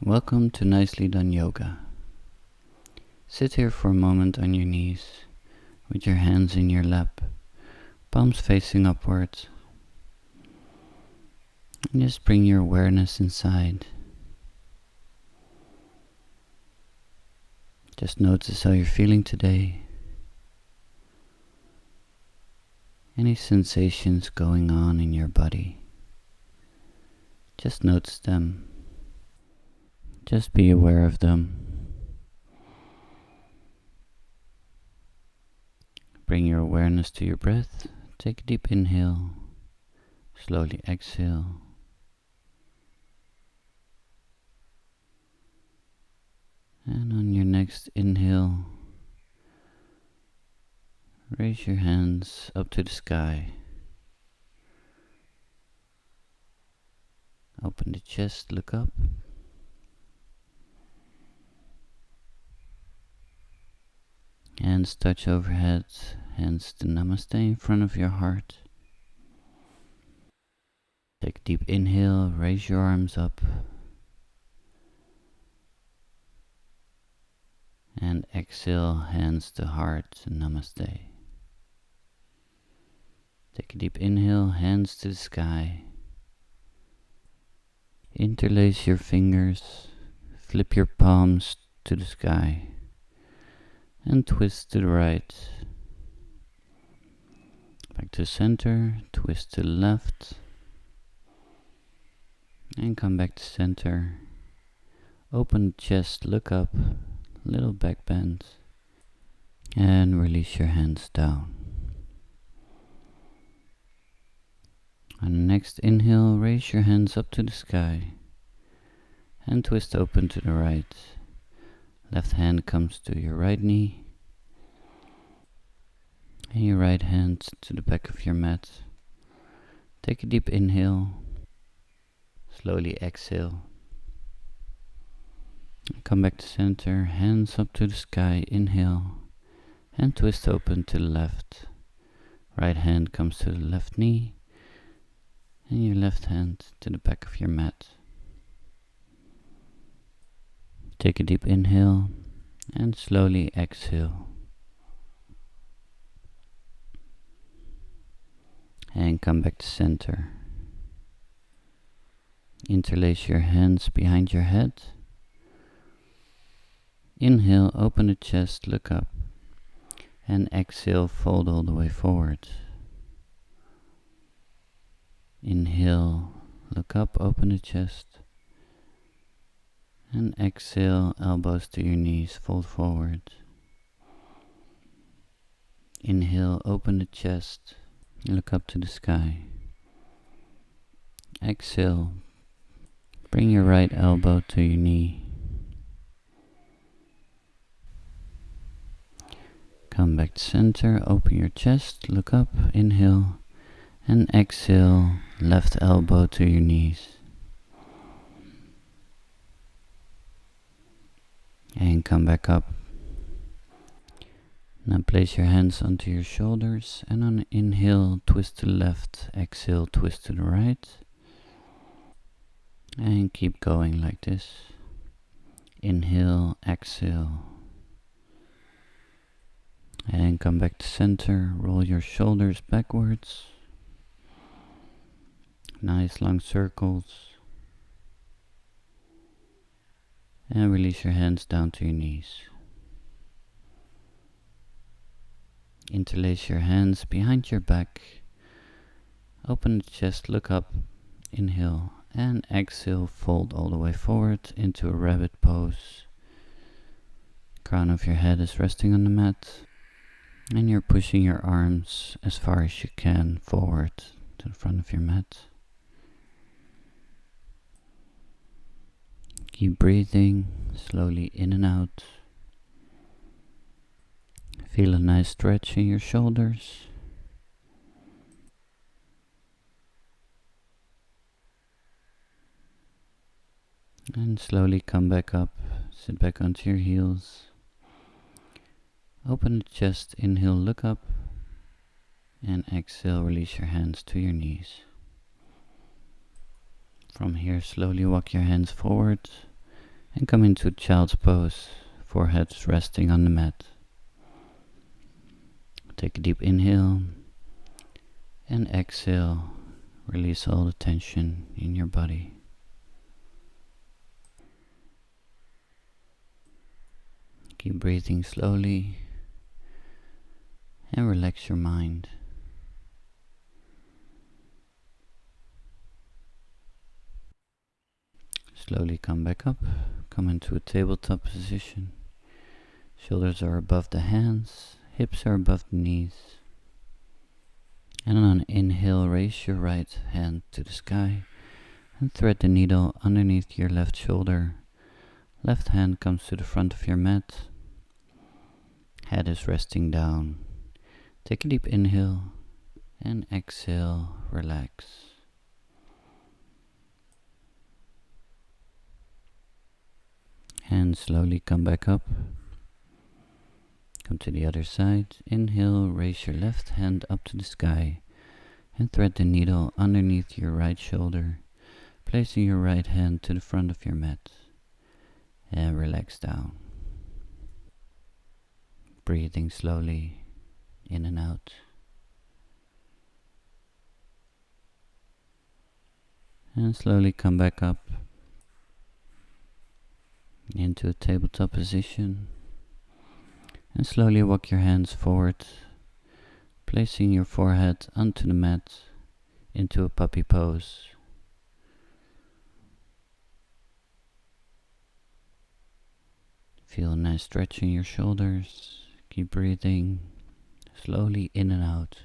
Welcome to Nicely Done Yoga. Sit here for a moment on your knees, with your hands in your lap, palms facing upwards. And just bring your awareness inside. Just notice how you're feeling today. Any sensations going on in your body. Just notice them. Just be aware of them. Bring your awareness to your breath. Take a deep inhale. Slowly exhale. And on your next inhale, raise your hands up to the sky. Open the chest, look up. Hands touch overhead, hands to Namasté in front of your heart. Take a deep inhale, raise your arms up. And exhale, hands to heart, Namasté. Take a deep inhale, hands to the sky. Interlace your fingers, flip your palms to the sky. And twist to the right. Back to center, twist to the left. And come back to center. Open the chest, look up, little back bend. And release your hands down. On the next inhale, raise your hands up to the sky. And twist open to the right. Left hand comes to your right knee. And your right hand to the back of your mat. Take a deep inhale. Slowly exhale. Come back to center. Hands up to the sky. Inhale. And twist open to the left. Right hand comes to the left knee. And your left hand to the back of your mat. Take a deep inhale and slowly exhale. And come back to center. Interlace your hands behind your head. Inhale, open the chest, look up. And exhale, fold all the way forward. Inhale, look up, open the chest. And exhale, elbows to your knees, fold forward. Inhale, open the chest, look up to the sky. Exhale, bring your right elbow to your knee. Come back to center, open your chest, look up, inhale, and exhale, left elbow to your knees. And come back up. Now place your hands onto your shoulders and on inhale, twist to the left, exhale, twist to the right. And keep going like this. Inhale, exhale. And come back to center, roll your shoulders backwards. Nice long circles. And release your hands down to your knees. Interlace your hands behind your back. Open the chest, look up, inhale, and exhale, fold all the way forward into a rabbit pose. Crown of your head is resting on the mat, and you're pushing your arms as far as you can forward to the front of your mat. Keep breathing slowly in and out. Feel a nice stretch in your shoulders. And slowly come back up, sit back onto your heels. Open the chest, inhale, look up. And exhale, release your hands to your knees. From here, slowly walk your hands forward And come into child's pose, forehead resting on the mat. Take a deep inhale and exhale. Release all the tension in your body. Keep breathing slowly and relax your mind. Slowly come back up. Come into a tabletop position. Shoulders are above the hands, hips are above the knees. And on an inhale, raise your right hand to the sky and thread the needle underneath your left shoulder. Left hand comes to the front of your mat. Head is resting down. Take a deep inhale and exhale, relax. And slowly come back up. Come to the other side. Inhale, raise your left hand up to the sky and thread the needle underneath your right shoulder, placing your right hand to the front of your mat. And relax down. Breathing slowly in and out. And slowly come back up into a tabletop position. And slowly walk your hands forward, placing your forehead onto the mat into a puppy pose. Feel a nice stretch in your shoulders. Keep breathing slowly in and out.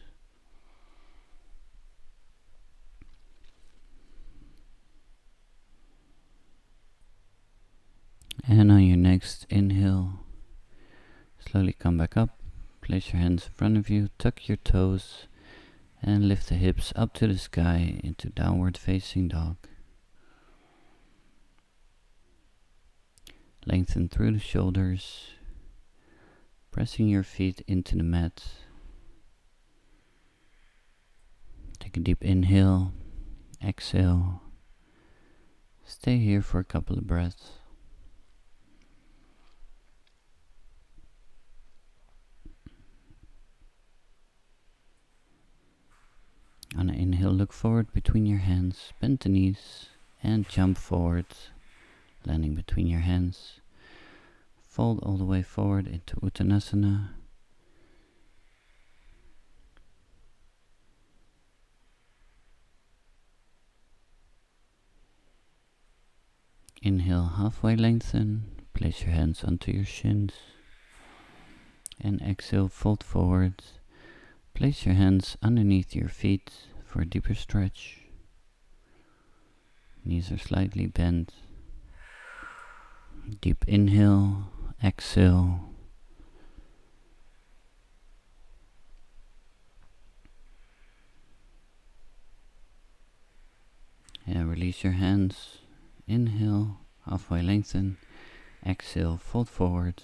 And on your next inhale, slowly come back up. Place your hands in front of you, tuck your toes, and lift the hips up to the sky into downward facing dog. Lengthen through the shoulders, pressing your feet into the mat. Take a deep inhale, exhale. Stay here for a couple of breaths. On an inhale, look forward between your hands, bend the knees, and jump forward, landing between your hands. Fold all the way forward into Uttanasana. Inhale, halfway lengthen, place your hands onto your shins. And exhale, fold forward. Place your hands underneath your feet for a deeper stretch. Knees are slightly bent. Deep inhale, exhale. And release your hands. Inhale, halfway lengthen. Exhale, fold forward.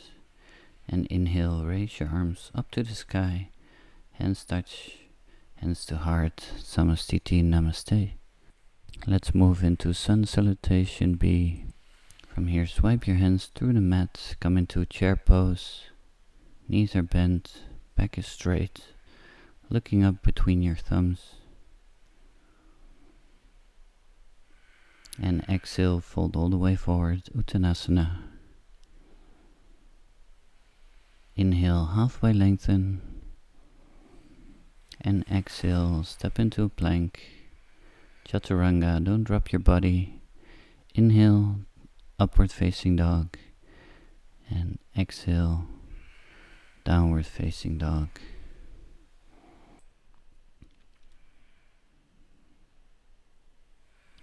And inhale, raise your arms up to the sky. Hands touch, hands to heart, Samastiti Namaste. Let's move into Sun Salutation B. From here, swipe your hands through the mat, come into a chair pose. Knees are bent, back is straight, looking up between your thumbs. And exhale, fold all the way forward, Uttanasana. Inhale, halfway lengthen. And exhale, step into a plank. Chaturanga, don't drop your body. Inhale, upward facing dog. And exhale, downward facing dog.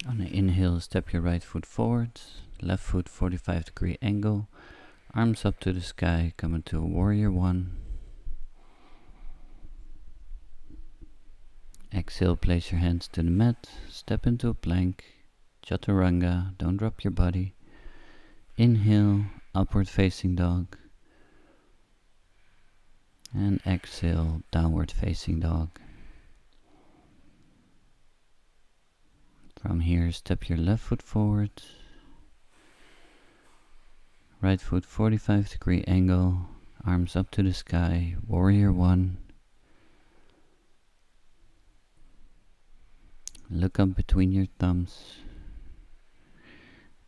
On an inhale, step your right foot forward. Left foot 45-degree angle. Arms up to the sky, come into a warrior one. Exhale, place your hands to the mat, step into a plank, chaturanga, don't drop your body. Inhale, upward facing dog. And exhale, downward facing dog. From here, step your left foot forward. Right foot 45-degree angle, arms up to the sky, warrior 1. Look up between your thumbs.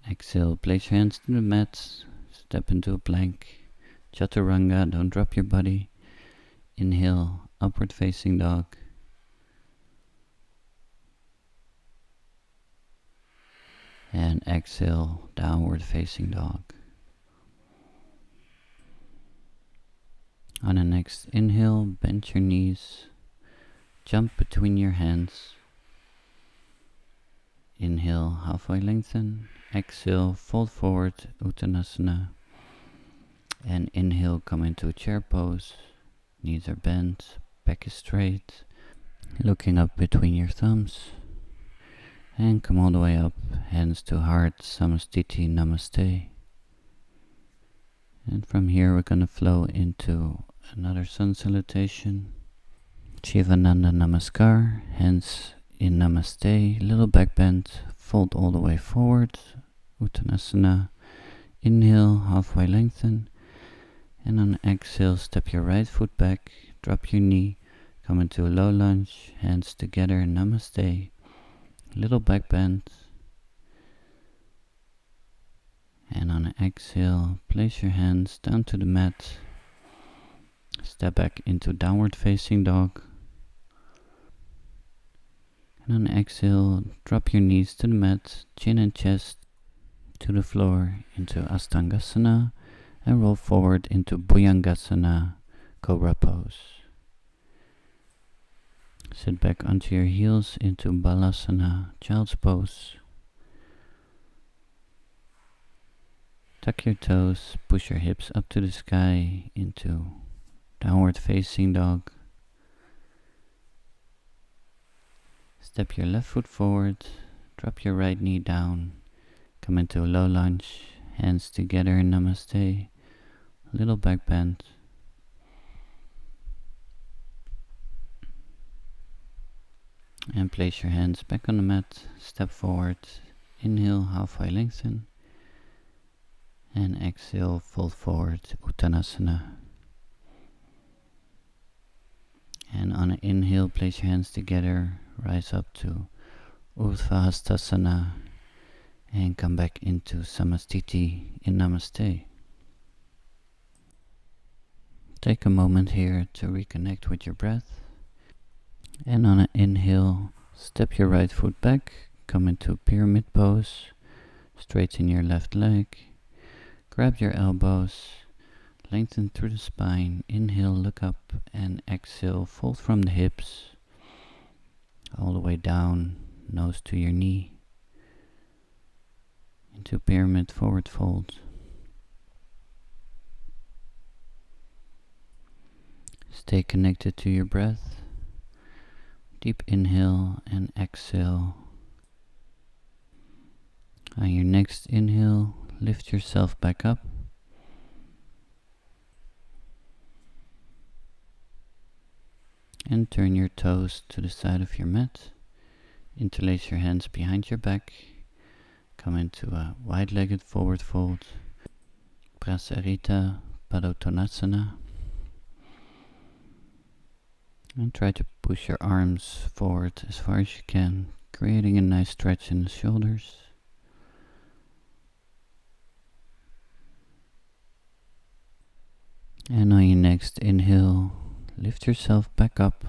Exhale, place your hands to the mat, step into a plank. Chaturanga, don't drop your body. Inhale, upward facing dog. And exhale, downward facing dog. On the next inhale, bend your knees, jump between your hands. Inhale, halfway lengthen. Exhale, fold forward, Uttanasana. And inhale, come into a chair pose. Knees are bent, back is straight. Looking up between your thumbs. And come all the way up, hands to heart, Samastiti Namasté. And from here we're going to flow into another Sun Salutation. Shivananda Namaskar, hands in Namasté, little back bend, fold all the way forward, Uttanasana. Inhale, halfway lengthen. And on exhale, step your right foot back, drop your knee, come into a low lunge, hands together, Namaste. Little back bend. And on an exhale, place your hands down to the mat. Step back into downward facing dog. And on exhale, drop your knees to the mat, chin and chest to the floor into Astangasana, and roll forward into Bhujangasana, Cobra pose. Sit back onto your heels into Balasana, Child's pose. Tuck your toes, push your hips up to the sky into downward facing dog. Step your left foot forward, drop your right knee down, come into a low lunge, hands together in Namaste, little back bend. And place your hands back on the mat, step forward, inhale, halfway lengthen. And exhale, fold forward, Uttanasana. And on an inhale, place your hands together, rise up to Urdhva and come back into Samastiti in Namaste. Take a moment here to reconnect with your breath. And on an inhale, step your right foot back, come into pyramid pose, straighten your left leg, grab your elbows, lengthen through the spine, inhale, look up, and exhale, fold from the hips, all the way down, nose to your knee, into pyramid forward fold. Stay connected to your breath. Deep inhale and exhale. On your next inhale, lift yourself back up. And turn your toes to the side of your mat. Interlace your hands behind your back. Come into a wide-legged forward fold. Prasarita Padottanasana. And try to push your arms forward as far as you can, creating a nice stretch in the shoulders. And on your next inhale, lift yourself back up.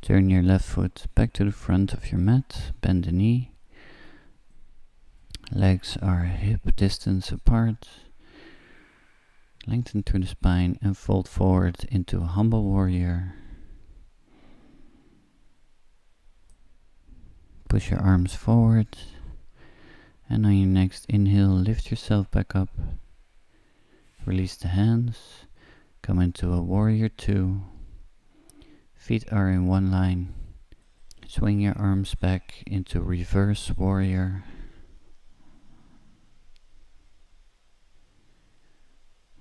Turn your left foot back to the front of your mat, bend the knee. Legs are hip distance apart. Lengthen through the spine and fold forward into a humble warrior. Push your arms forward. And on your next inhale, lift yourself back up. Release the hands. Come into a warrior 2. Feet are in one line. Swing your arms back into reverse warrior.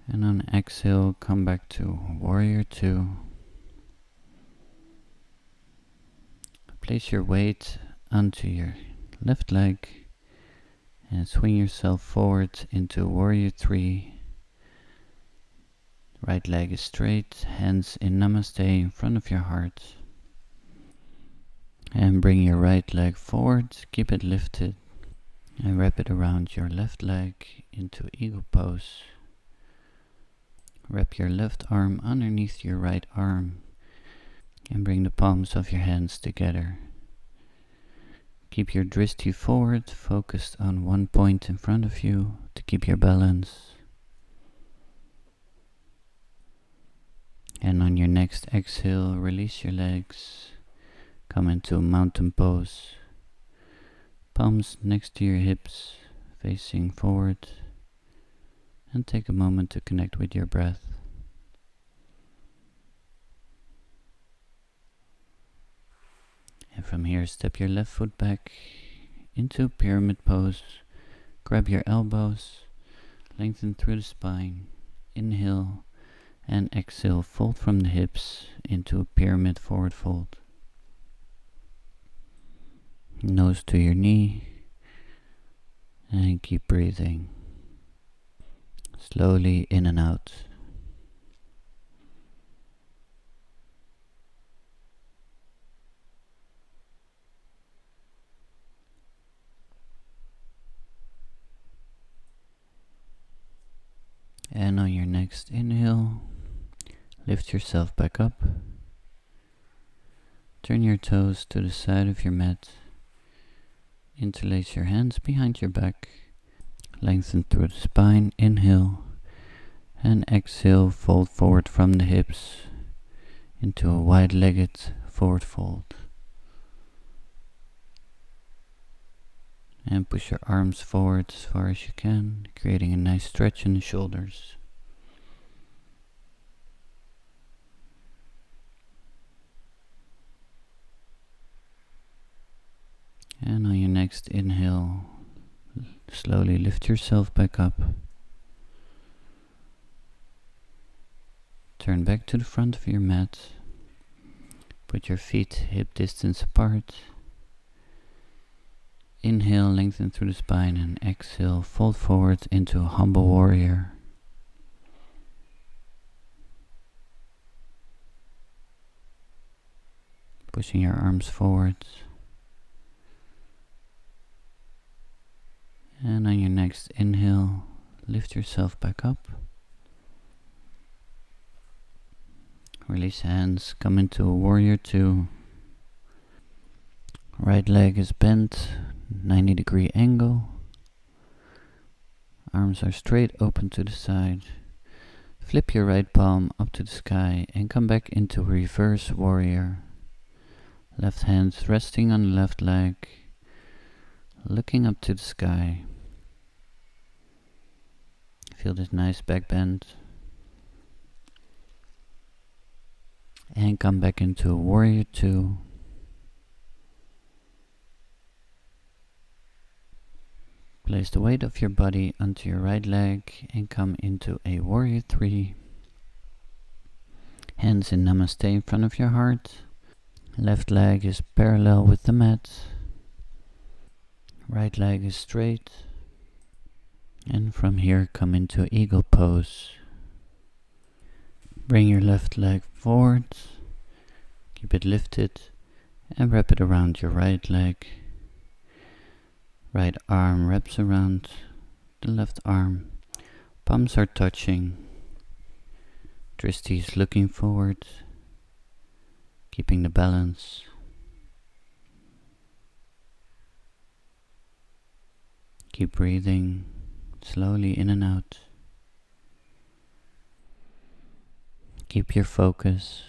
And on exhale, come back to warrior 2. Place your weight onto your left leg And swing yourself forward into Warrior 3. Right leg is straight, hands in Namasté in front of your heart. And bring your right leg forward, keep it lifted. And wrap it around your left leg into Eagle Pose. Wrap your left arm underneath your right arm. And bring the palms of your hands together. Keep your drishti forward, focused on one point in front of you to keep your balance. And on your next exhale, release your legs. Come into a mountain pose. Palms next to your hips, facing forward. And take a moment to connect with your breath. And from here, step your left foot back into pyramid pose. Grab your elbows, lengthen through the spine. Inhale and exhale, fold from the hips into a pyramid forward fold. Nose to your knee. And keep breathing. Slowly in and out. And on your next inhale, lift yourself back up. Turn your toes to the side of your mat. Interlace your hands behind your back. Lengthen through the spine. Inhale. And exhale, fold forward from the hips into a wide-legged forward fold. And push your arms forward as far as you can, creating a nice stretch in the shoulders. And on your next inhale, slowly lift yourself back up. Turn back to the front of your mat. Put your feet hip distance apart. Inhale, lengthen through the spine, and exhale, fold forward into a humble warrior. Pushing your arms forward. And on your next inhale, lift yourself back up. Release hands, come into a warrior 2. Right leg is bent, 90-degree angle. Arms are straight open to the side. Flip your right palm up to the sky and come back into reverse warrior. Left hand resting on the left leg, looking up to the sky. Feel this nice back bend. And come back into warrior 2. Place the weight of your body onto your right leg and come into a warrior 3. Hands in Namasté in front of your heart. Left leg is parallel with the mat. Right leg is straight. And from here come into eagle pose. Bring your left leg forward. Keep it lifted and wrap it around your right leg. Right arm wraps around the left arm. Palms are touching. Drishti is looking forward, keeping the balance. Keep breathing slowly in and out. Keep your focus.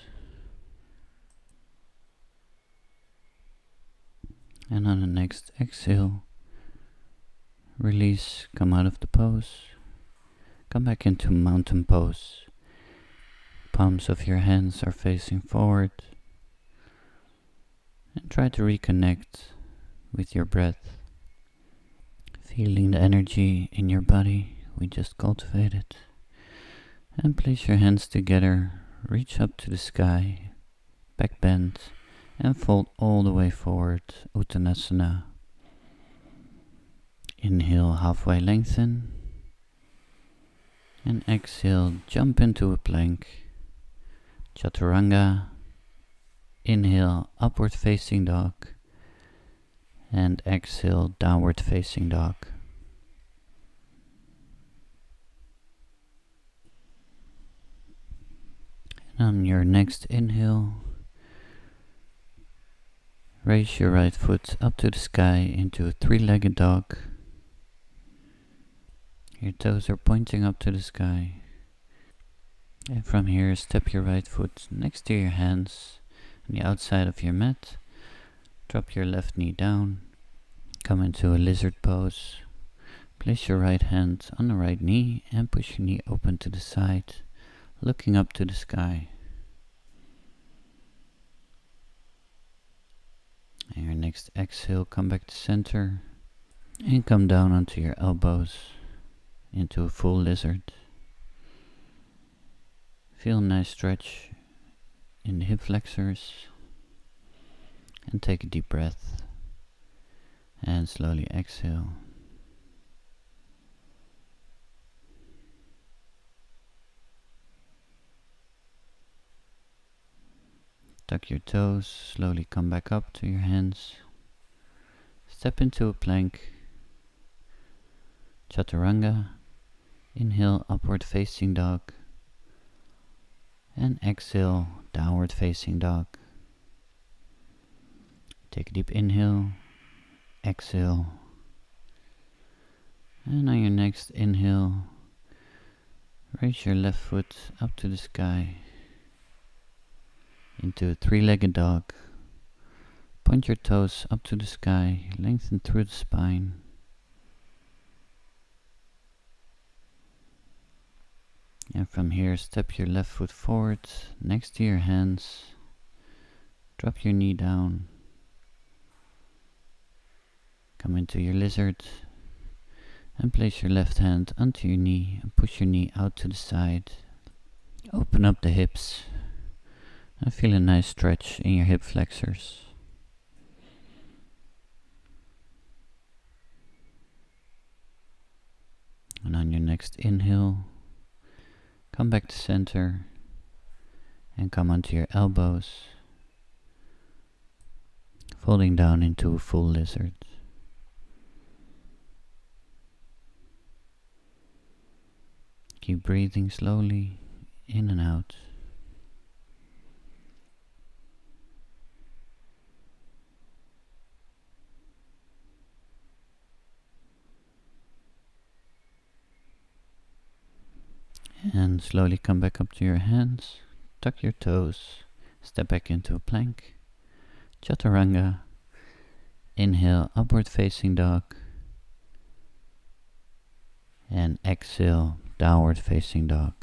And on the next exhale, release, come out of the pose. Come back into mountain pose. Palms of your hands are facing forward. And try to reconnect with your breath. Feeling the energy in your body we just cultivated. And place your hands together, reach up to the sky, back bend, and fold all the way forward, Uttanasana. Inhale, halfway lengthen. And exhale, jump into a plank. Chaturanga. Inhale, upward facing dog. And exhale, downward facing dog. And on your next inhale, raise your right foot up to the sky into a three-legged dog. Your toes are pointing up to the sky. And from here, step your right foot next to your hands on the outside of your mat. Drop your left knee down. Come into a lizard pose. Place your right hand on the right knee and push your knee open to the side, looking up to the sky. And your next exhale, come back to center and come down onto your elbows into a full lizard. Feel a nice stretch in the hip flexors and take a deep breath and slowly exhale. Tuck your toes, slowly come back up to your hands. Step into a plank. Chaturanga. Inhale, upward facing dog. And exhale, downward facing dog. Take a deep inhale. Exhale. And on your next inhale, raise your left foot up to the sky into a three-legged dog. Point your toes up to the sky, lengthen through the spine. And from here, step your left foot forward next to your hands. Drop your knee down. Come into your lizard and place your left hand onto your knee and push your knee out to the side. Open up the hips and feel a nice stretch in your hip flexors. And on your next inhale, come back to center and come onto your elbows, folding down into a full lizard. Keep breathing slowly in and out. And slowly come back up to your hands, tuck your toes, step back into a plank. Chaturanga. Inhale, upward facing dog. And exhale, downward facing dog.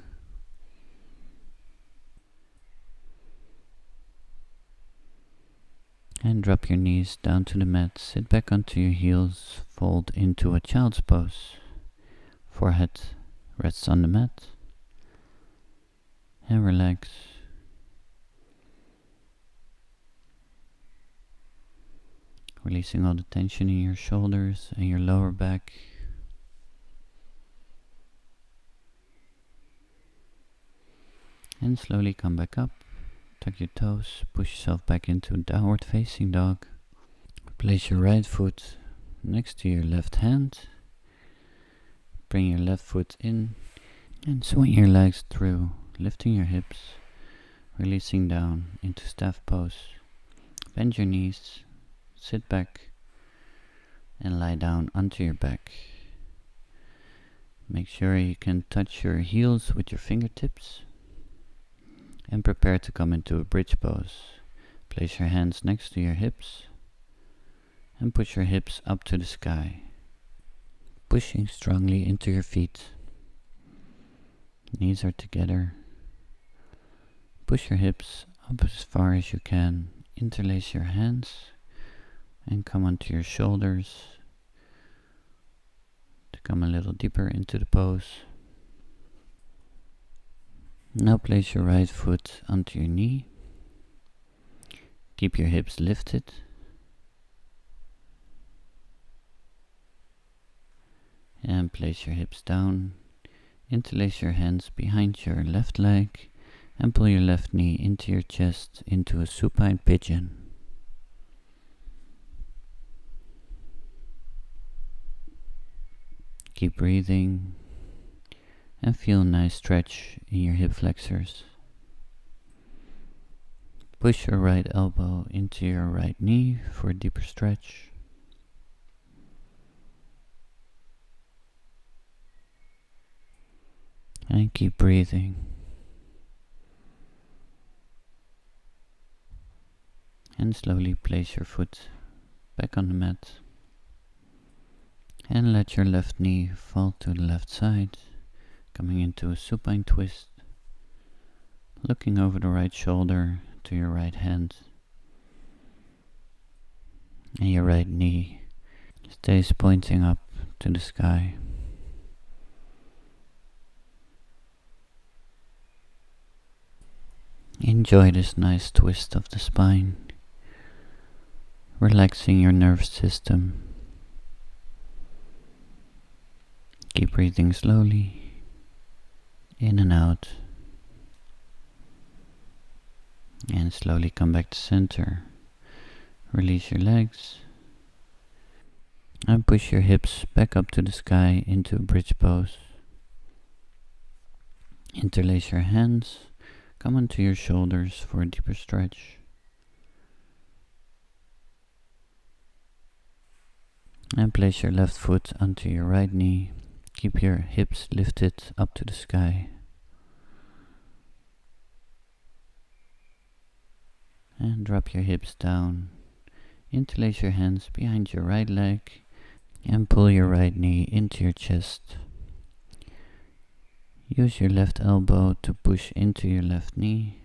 And drop your knees down to the mat, sit back onto your heels, fold into a child's pose. Forehead rests on the mat. And relax. Releasing all the tension in your shoulders and your lower back. And slowly come back up. Tuck your toes. Push yourself back into downward facing dog. Place your right foot next to your left hand. Bring your left foot in and swing your legs through. Lifting your hips, releasing down into staff pose. Bend your knees, sit back, and lie down onto your back. Make sure you can touch your heels with your fingertips. And prepare to come into a bridge pose. Place your hands next to your hips, and push your hips up to the sky. Pushing strongly into your feet. Knees are together. Push your hips up as far as you can. Interlace your hands and come onto your shoulders to come a little deeper into the pose. Now place your right foot onto your knee. Keep your hips lifted. And place your hips down. Interlace your hands behind your left leg and pull your left knee into your chest into a supine pigeon. Keep breathing and feel a nice stretch in your hip flexors. Push your right elbow into your right knee for a deeper stretch. And keep breathing. And slowly place your foot back on the mat. And let your left knee fall to the left side, coming into a supine twist. Looking over the right shoulder to your right hand. And your right knee stays pointing up to the sky. Enjoy this nice twist of the spine, relaxing your nervous system. Keep breathing slowly, in and out, and slowly come back to center. Release your legs, and push your hips back up to the sky into a bridge pose. Interlace your hands, come onto your shoulders for a deeper stretch. And place your left foot onto your right knee. Keep your hips lifted up to the sky. And drop your hips down. Interlace your hands behind your right leg and pull your right knee into your chest. Use your left elbow to push into your left knee,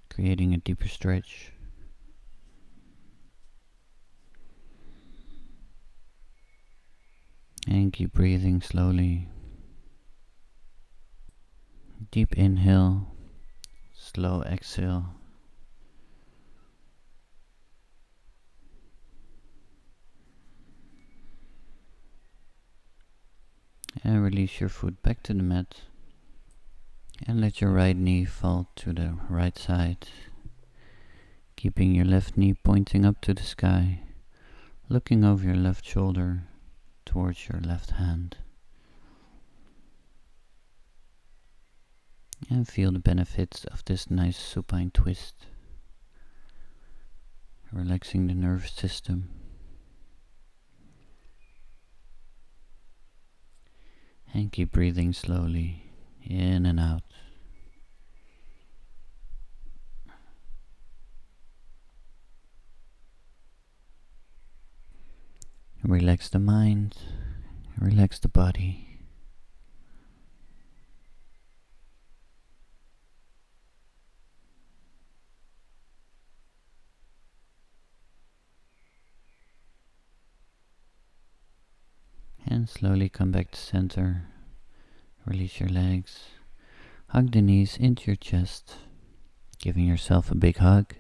creating a deeper stretch. And keep breathing slowly. Deep inhale, slow exhale. And release your foot back to the mat. And let your right knee fall to the right side, keeping your left knee pointing up to the sky, looking over your left shoulder towards your left hand. And feel the benefits of this nice supine twist, relaxing the nervous system. And keep breathing slowly, in and out. Relax the mind, relax the body. And slowly come back to center. Release your legs. Hug the knees into your chest, giving yourself a big hug.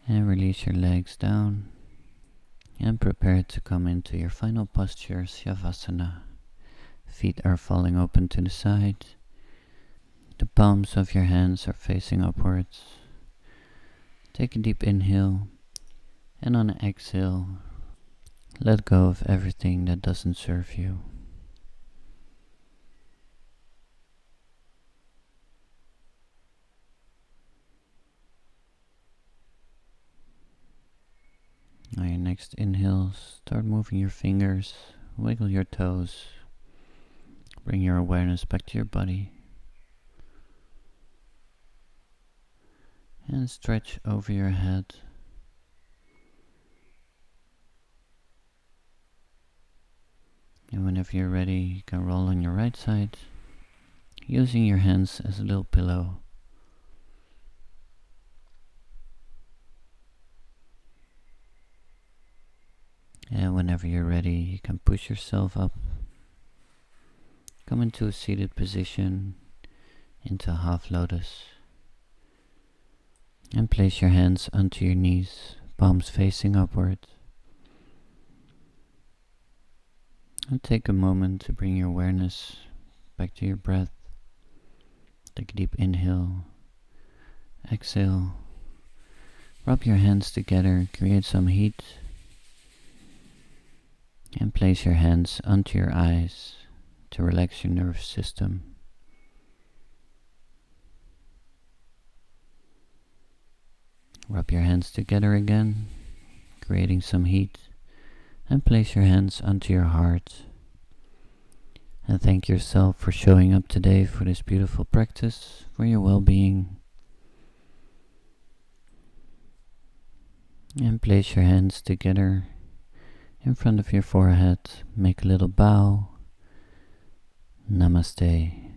And release your legs down. And prepare to come into your final posture, Shavasana. Feet are falling open to the side. The palms of your hands are facing upwards. Take a deep inhale, and on an exhale, let go of everything that doesn't serve you. On your next inhale, start moving your fingers, wiggle your toes, bring your awareness back to your body, and stretch over your head. And whenever you're ready, you can roll on your right side, using your hands as a little pillow. And whenever you're ready, you can push yourself up. Come into a seated position, into a half lotus. And place your hands onto your knees, palms facing upward. And take a moment to bring your awareness back to your breath. Take a deep inhale, exhale. Rub your hands together, create some heat. And place your hands onto your eyes to relax your nervous system. Rub your hands together again, creating some heat. And place your hands onto your heart. And thank yourself for showing up today for this beautiful practice, for your well-being. And place your hands together in front of your forehead. Make a little bow. Namaste.